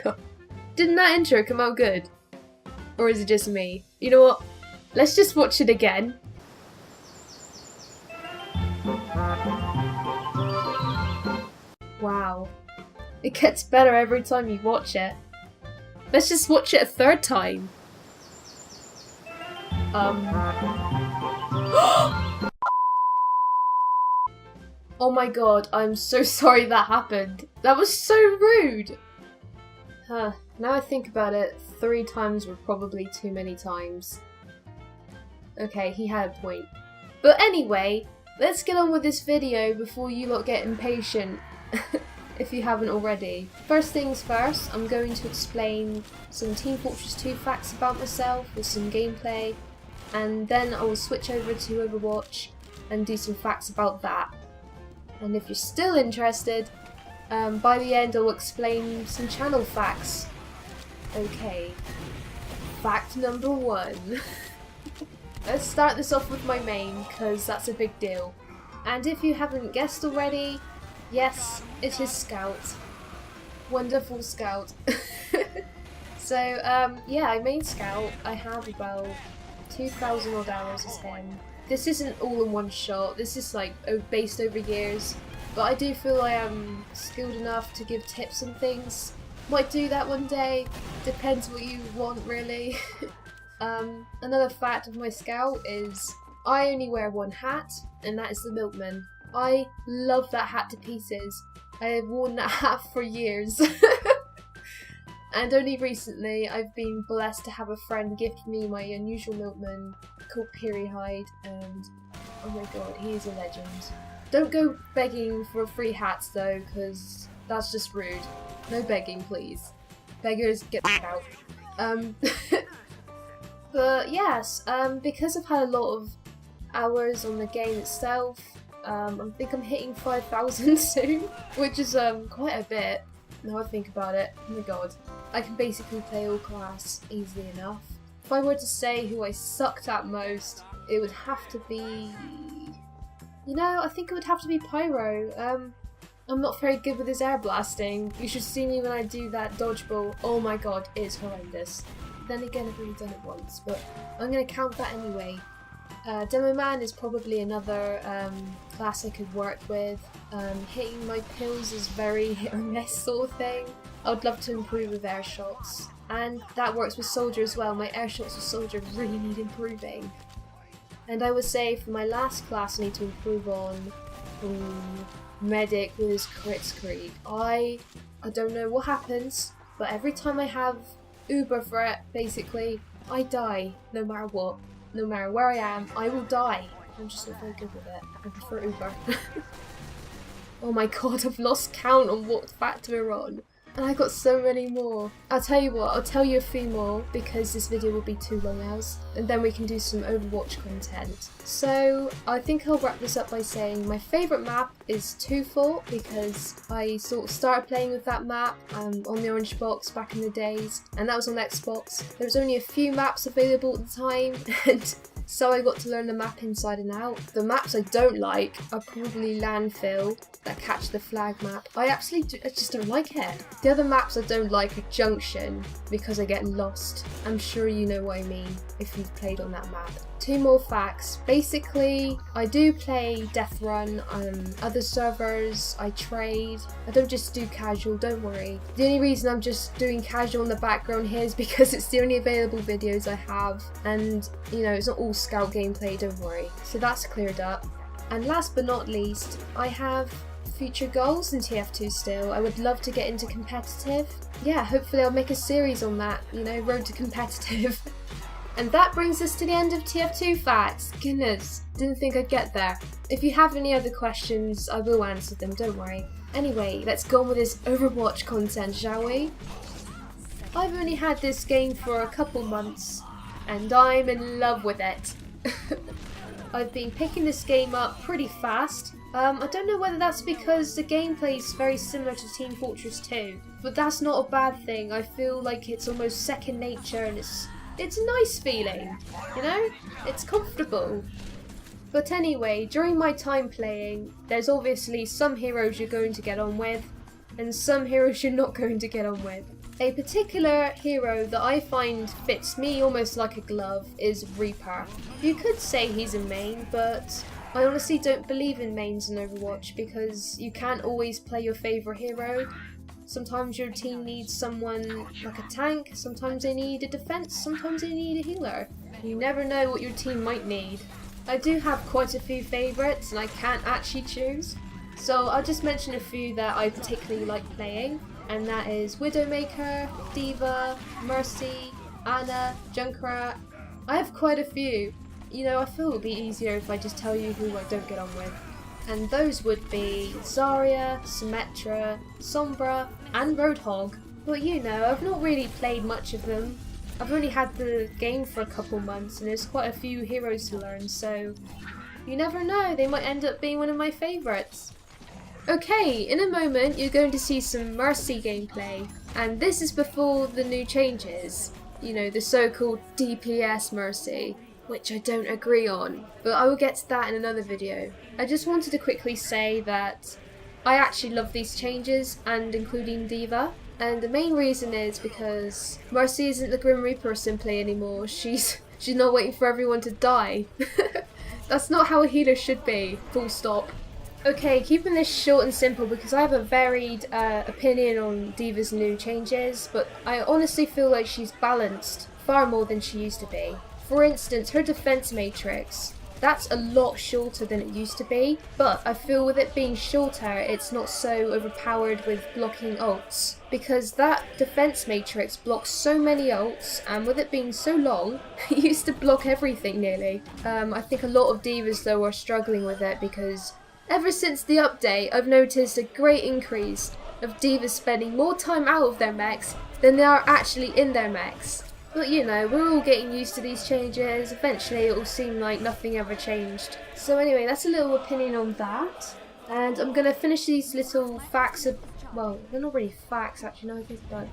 God. Didn't that intro come out good? Or is it just me? You know what? Let's just watch it again. Wow. It gets better every time you watch it. Let's just watch it a third time. Oh my god, I'm so sorry that happened. That was so rude! Huh, now I think about it, 3 times were probably too many times. Okay, he had a point. But anyway, let's get on with this video before you lot get impatient. If you haven't already. First things first, I'm going to explain some Team Fortress 2 facts about myself with some gameplay, and then I will switch over to Overwatch and do some facts about that. And if you're still interested, by the end I'll explain some channel facts. Okay, fact number 1. Let's start this off with my main, because that's a big deal. And if you haven't guessed already, yes, it is Scout. Wonderful Scout. So, yeah, I main Scout. I have about 2,000 odd hours as him. This isn't all in one shot, this is like based over years, but I do feel I am skilled enough to give tips on things. Might do that one day, depends what you want really. Another fact of my Scout is I only wear one hat, and that is the Milkman. I love that hat to pieces. I have worn that hat for years. And only recently I've been blessed to have a friend gift me my unusual Milkman called Hide, and oh my god, he is a legend. Don't go begging for free hats though, because that's just rude. No begging, please. Beggars get out. But yes, because I've had a lot of hours on the game itself, I think I'm hitting 5,000 soon, which is quite a bit. Now I think about it, oh my god. I can basically play all class easily enough. If I were to say who I sucked at most, it would have to be... You know, I think it would have to be Pyro. I'm not very good with his air blasting. You should see me when I do that dodgeball. Oh my god, it's horrendous. Then again, I've only done it once, but I'm going to count that anyway. Demo Man is probably another class I could work with. Hitting my pills is very hit or miss sort of thing. I would love to improve with air shots. And that works with Soldier as well. My air shots with Soldier really need improving. And I would say for my last class I need to improve on Medic with his crit screed. I don't know what happens, but every time I have Uber for it, basically, I die no matter what. No matter where I am, I will die. I'm just not very good with it. I prefer Uber. Oh my god, I've lost count on what fact we're on. And I got so many more. I'll tell you what, I'll tell you a few more because this video will be too long as, and then we can do some Overwatch content. So I think I'll wrap this up by saying my favourite map is Two Fort because I sort of started playing with that map on the Orange Box back in the days, and that was on Xbox. There was only a few maps available at the time, and so I got to learn the map inside and out. The maps I don't like are probably Landfill, that Catch the Flag map. I just don't like it. The other maps I don't like are Junction, because I get lost. I'm sure you know what I mean if you've played on that map. 2 more facts. Basically, I do play Death Run on other servers, I trade. I don't just do casual, don't worry. The only reason I'm just doing casual in the background here is because it's the only available videos I have, and you know, it's not all Scout gameplay, don't worry. So that's cleared up. And last but not least, I have future goals in TF2 still. I would love to get into competitive. Yeah, hopefully I'll make a series on that, you know, road to competitive. And that brings us to the end of TF2 facts. Goodness, didn't think I'd get there. If you have any other questions, I will answer them, don't worry. Anyway, let's go on with this Overwatch content, shall we? I've only had this game for a couple months, and I'm in love with it. I've been picking this game up pretty fast. I don't know whether that's because the gameplay is very similar to Team Fortress 2, but that's not a bad thing. I feel like it's almost second nature, and it's a nice feeling, you know? It's comfortable. But anyway, during my time playing, there's obviously some heroes you're going to get on with, and some heroes you're not going to get on with. A particular hero that I find fits me almost like a glove is Reaper. You could say he's a main, but I honestly don't believe in mains in Overwatch because you can't always play your favourite hero. Sometimes your team needs someone like a tank, sometimes they need a defense, sometimes they need a healer. You never know what your team might need. I do have quite a few favourites and I can't actually choose, so I'll just mention a few that I particularly like playing, and that is Widowmaker, D.Va, Mercy, Ana, Junkrat. I have quite a few. You know, I feel it would be easier if I just tell you who I don't get on with. And those would be Zarya, Symmetra, Sombra, and Roadhog. But you know, I've not really played much of them. I've only had the game for a couple months and there's quite a few heroes to learn, so you never know, they might end up being one of my favourites. Okay, in a moment you're going to see some Mercy gameplay, and this is before the new changes. You know, the so-called DPS Mercy, which I don't agree on, but I will get to that in another video. I just wanted to quickly say that I actually love these changes, and including D.Va, and the main reason is because Mercy isn't the Grim Reaper simply anymore. She's not waiting for everyone to die. That's not how a healer should be, full stop. Okay, keeping this short and simple because I have a varied opinion on D.Va's new changes, but I honestly feel like she's balanced far more than she used to be. For instance, her defense matrix, that's a lot shorter than it used to be, but I feel with it being shorter, it's not so overpowered with blocking ults, because that defense matrix blocks so many ults, and with it being so long, it used to block everything nearly. I think a lot of D.Vas though are struggling with it because ever since the update, I've noticed a great increase of D.Vas spending more time out of their mechs than they are actually in their mechs. But you know, we're all getting used to these changes, eventually it will seem like nothing ever changed. So anyway, that's a little opinion on that. And I'm going to finish these little facts of, well, they're not really facts actually, now I think about it.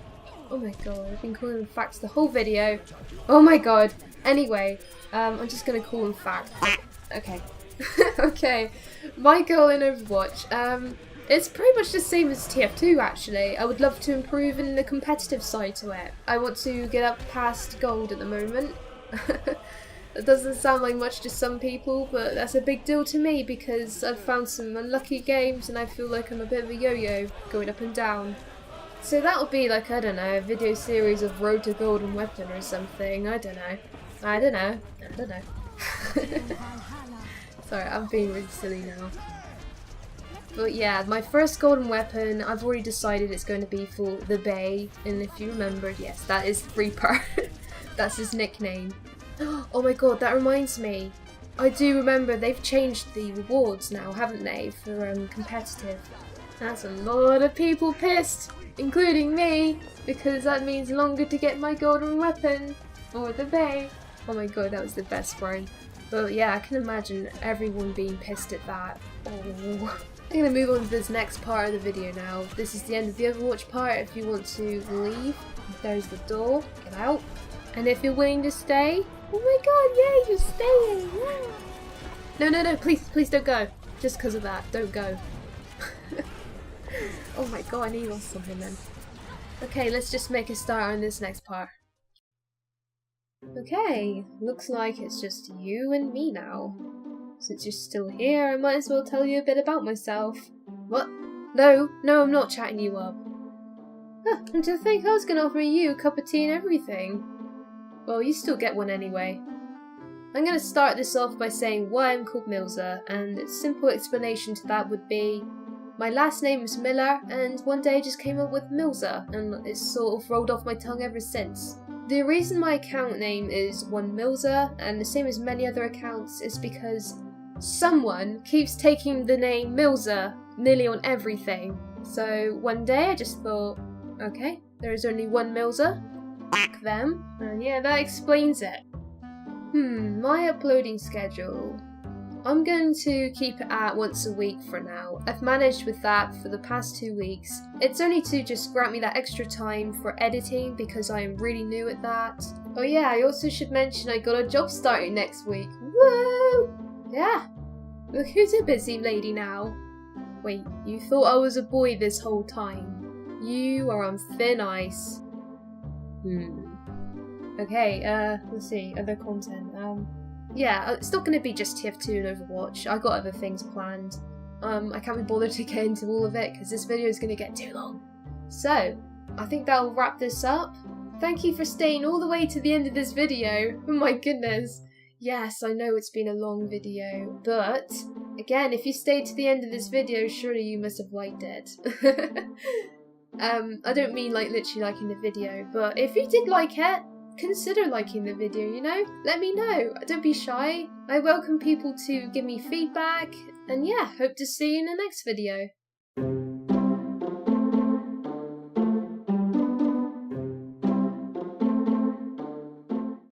Oh my god, I've been calling them facts the whole video. Oh my god. Anyway, I'm just going to call them facts. Okay. Okay, my goal in Overwatch, it's pretty much the same as TF2 actually. I would love to improve in the competitive side to it. I want to get up past gold at the moment. That doesn't sound like much to some people, but that's a big deal to me because I've found some unlucky games and I feel like I'm a bit of a yo-yo, going up and down. So that would be like, I don't know, a video series of Road to Golden Weapon or something, I don't know. Sorry, I'm being really silly now. But yeah, my first golden weapon, I've already decided it's going to be for the Bay, and if you remembered, yes, that is Reaper. That's his nickname. Oh my god, that reminds me. I do remember they've changed the rewards now, haven't they, for competitive. That's a lot of people pissed, including me, because that means longer to get my golden weapon, or the Bay. Oh my god, that was the best one. But yeah, I can imagine everyone being pissed at that. Oh. I'm going to move on to this next part of the video now. This is the end of the Overwatch part. If you want to leave, there's the door. Get out. And if you're willing to stay, oh my god, yay, you're staying! Yeah. No, please don't go. Just because of that, don't go. Oh my god, I need something then. Okay, let's just make a start on this next part. Okay, looks like it's just you and me now. Since you're still here, I might as well tell you a bit about myself. What? No, I'm not chatting you up. And to think I was going to offer you a cup of tea and everything. Well, you still get one anyway. I'm going to start this off by saying why I'm called MiLLZa, and a simple explanation to that would be my last name is Miller, and one day I just came up with MiLLZa, and it's sort of rolled off my tongue ever since. The reason my account name is MiLLZa, and the same as many other accounts, is because someone keeps taking the name MiLLZa nearly on everything. So one day I just thought, okay, there is only one MiLLZa, f**k them, and yeah, that explains it. My uploading schedule. I'm going to keep it at once a week for now. I've managed with that for the past 2 weeks. It's only to just grant me that extra time for editing because I am really new at that. Oh yeah, I also should mention I got a job starting next week. Woo! Yeah. Look who's a busy lady now. Wait, you thought I was a boy this whole time? You are on thin ice. Okay, let's see, other content. Yeah, it's not going to be just TF2 and Overwatch. I got other things planned. I can't be bothered to get into all of it because this video is going to get too long. So, I think that'll wrap this up. Thank you for staying all the way to the end of this video. Oh my goodness. Yes, I know it's been a long video, but again, if you stayed to the end of this video, surely you must have liked it. I don't mean like literally liking the video, but if you did like it, consider liking the video, you know? Let me know. Don't be shy. I welcome people to give me feedback, and yeah, hope to see you in the next video.